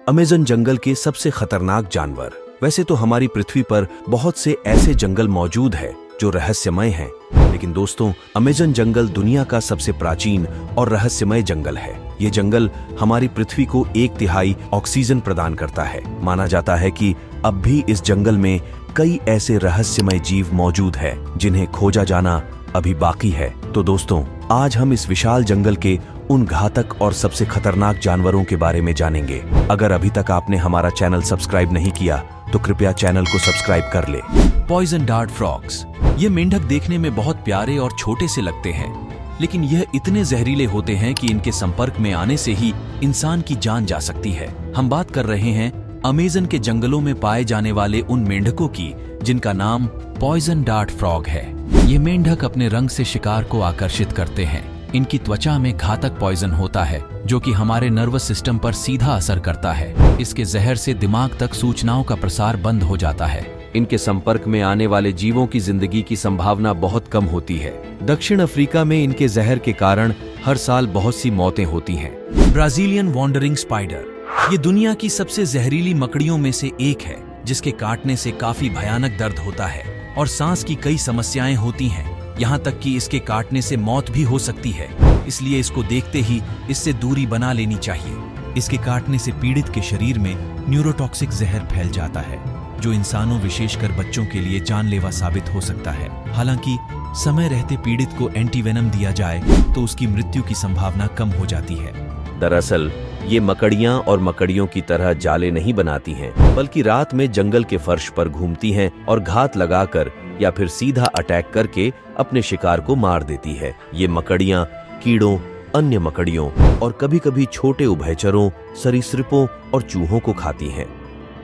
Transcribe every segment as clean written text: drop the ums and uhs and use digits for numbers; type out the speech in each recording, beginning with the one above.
Amazon जंगल के सबसे खतरनाक जानवर। वैसे तो हमारी पृथ्वी पर बहुत से ऐसे जंगल मौजूद हैं जो रहस्यमय हैं, लेकिन दोस्तों अमेज़न जंगल दुनिया का सबसे प्राचीन और रहस्यमय जंगल है। ये जंगल हमारी पृथ्वी को 1/3 ऑक्सीजन प्रदान करता है। माना जाता है कि अब भी इस जंगल में कई ऐसे रहस्यमय जीव मौजूद हैं जिन्हें खोजा जाना अभी बाकी है। तो दोस्तों आज हम इस विशाल जंगल के उन घातक और सबसे खतरनाक जानवरों के बारे में जानेंगे। अगर अभी तक आपने हमारा चैनल सब्सक्राइब नहीं किया तो कृपया चैनल को सब्सक्राइब कर ले। Poison dart frogs. ये मेंढक देखने में बहुत प्यारे और छोटे से लगते हैं, लेकिन यह इतने जहरीले होते हैं कि इनके संपर्क में आने से ही इंसान की जान जा सकती है। हम बात कर रहे हैं अमेज़न के जंगलों में पाए जाने वाले उन मेंढकों की जिनका नाम पॉइजन डार्ट फ्रॉग है। ये मेंढक अपने रंग से शिकार को आकर्षित करते हैं। इनकी त्वचा में घातक पॉइजन होता है जो कि हमारे नर्वस सिस्टम पर सीधा असर करता है। इसके जहर से दिमाग तक सूचनाओं का प्रसार बंद हो जाता है। इनके संपर्क में आने वाले जीवों की जिंदगी की संभावना बहुत कम होती है। दक्षिण अफ्रीका में इनके जहर के कारण हर साल बहुत सी मौतें होती हैं। Brazilian wandering spider. ये दुनिया की सबसे जहरीली मकड़ियों में से एक है, जिसके काटने से काफी भयानक दर्द होता है और सांस की कई समस्याएं होती हैं। यहाँ तक कि इसके काटने से मौत भी हो सकती है, इसलिए इसको देखते ही इससे दूरी बना लेनी चाहिए। इसके काटने से पीड़ित के शरीर में न्यूरोटॉक्सिक जहर फैल जाता है, जो इंसानों विशेषकर बच्चों के लिए जानलेवा साबित हो सकता है। हालांकि समय रहते पीड़ित को एंटीवेनम दिया जाए तो उसकी मृत्यु की संभावना कम हो जाती है। दरअसल ये मकड़ियां और मकड़ियों की तरह जाले नहीं बनाती हैं, बल्कि रात में जंगल के फर्श पर घूमती हैं और घात लगाकर या फिर सीधा अटैक करके अपने शिकार को मार देती है। ये मकड़ियां कीड़ों, अन्य मकड़ियों और कभी-कभी छोटे उभयचरों, सरीसृपों और चूहों को खाती हैं।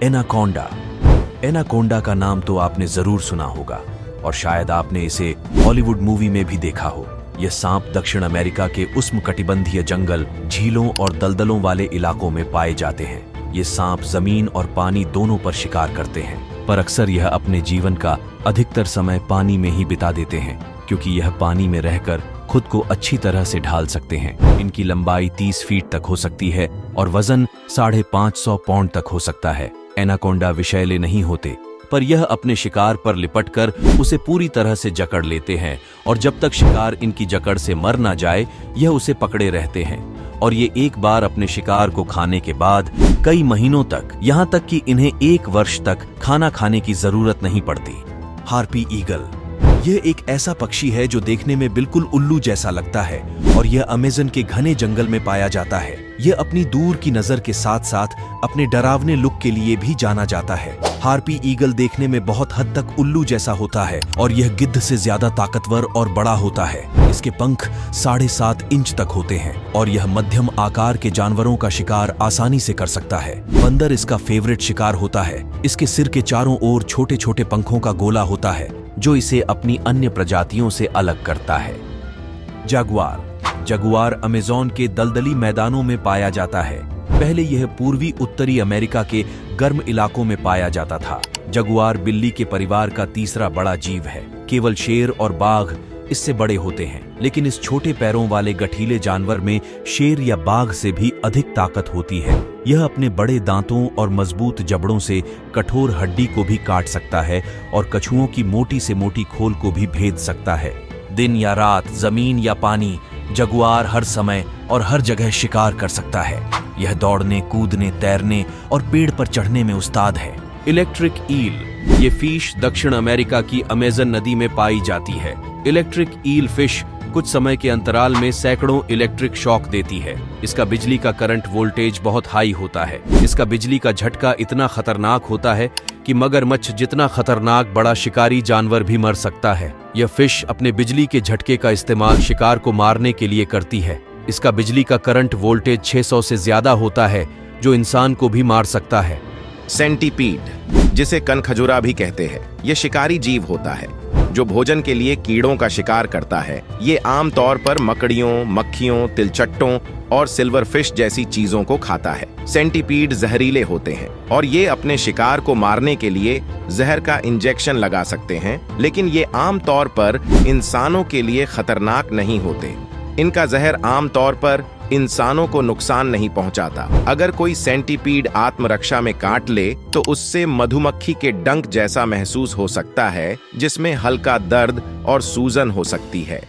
एनाकोंडा। एनाकोंडा का नाम तो आपने जरूर सुना होगा और शायद आपने इसे हॉलीवुड मूवी में भी देखा हो। यह सांप दक्षिण अमेरिका के उष्णकटिबंधीय जंगल, झीलों और दलदलों वाले इलाकों में पाए जाते हैं। ये सांप जमीन और पानी दोनों पर शिकार करते हैं, पर अक्सर यह अपने जीवन का अधिकतर समय पानी में ही बिता देते हैं, क्योंकि यह पानी में रहकर खुद को अच्छी तरह से ढाल सकते हैं। इनकी लंबाई 30 फीट तक हो सकती है और वजन 550 पाउंड तक हो सकता है। एनाकोंडा विषैले नहीं होते, पर यह अपने शिकार पर लिपटकर उसे पूरी तरह से जकड़ लेते हैं और जब तक शिकार इनकी जकड़ से मर ना जाए यह उसे पकड़े रहते हैं। और ये एक बार अपने शिकार को खाने के बाद कई महीनों तक, यहाँ तक कि इन्हें 1 वर्ष तक खाना खाने की जरूरत नहीं पड़ती। Harpy eagle. यह एक ऐसा पक्षी है जो देखने में बिल्कुल उल्लू जैसा लगता है और यह अमेज़न के घने जंगल में पाया जाता है। यह अपनी दूर की नजर के साथ साथ अपने डरावने लुक के लिए भी जाना जाता है। हार्पी ईगल देखने में बहुत हद तक उल्लू जैसा होता है और यह गिद्ध से ज्यादा ताकतवर और बड़ा होता है। इसके पंख 7.5 इंच तक होते हैं और यह मध्यम आकार के जानवरों का शिकार आसानी से कर सकता है। बंदर इसका फेवरेट शिकार होता है। इसके सिर के चारों ओर छोटे छोटे पंखों का गोला होता है जो इसे अपनी अन्य प्रजातियों से अलग करता है। जगुआर। जगुआर अमेज़न के दलदली मैदानों में पाया जाता है। पहले यह पूर्वी उत्तरी अमेरिका के गर्म इलाकों में पाया जाता था। जगुआर बिल्ली के परिवार का तीसरा बड़ा जीव है। केवल शेर और बाघ इससे बड़े होते हैं, लेकिन इस छोटे पैरों वाले गठीले जानवर में शेर या बाघ से भी अधिक ताकत होती है। यह अपने बड़े दांतों और मजबूत जबड़ों से कठोर हड्डी को भी काट सकता है और कछुओं की मोटी से मोटी खोल को भी भेद सकता है। दिन या रात, जमीन या पानी, जगुआर हर समय और हर जगह शिकार कर सकता है। यह दौड़ने, कूदने, तैरने और पेड़ पर चढ़ने में उस्ताद है। Electric eel. ये फिश दक्षिण अमेरिका की अमेज़न नदी में पाई जाती है। इलेक्ट्रिक ईल फिश कुछ समय के अंतराल में सैकड़ों इलेक्ट्रिक शॉक देती है। इसका बिजली का करंट वोल्टेज बहुत हाई होता है। इसका बिजली का झटका इतना खतरनाक होता है कि मगरमच्छ जितना खतरनाक बड़ा शिकारी जानवर भी मर सकता है। यह फिश अपने बिजली के झटके का इस्तेमाल शिकार को मारने के लिए करती है। इसका बिजली का करंट वोल्टेज 600 से ज्यादा होता है, जो इंसान को भी मार सकता है। सेंटीपीड, जिसे कनखजुरा भी कहते हैं, यह शिकारी जीव होता है जो भोजन के लिए कीड़ों का शिकार करता है। ये आमतौर पर मकड़ियों, मक्खियों, तिलचट्टों और सिल्वर फिश जैसी चीजों को खाता है। सेंटीपीड जहरीले होते हैं और ये अपने शिकार को मारने के लिए जहर का इंजेक्शन लगा सकते हैं, लेकिन ये आमतौर पर इंसानों के लिए खतरनाक नहीं होते। इनका जहर आमतौर पर इंसानों को नुकसान नहीं पहुंचाता। अगर कोई सेंटीपीड आत्मरक्षा में काट ले तो उससे मधुमक्खी के डंक जैसा महसूस हो सकता है, जिसमें हल्का दर्द और सूजन हो सकती है।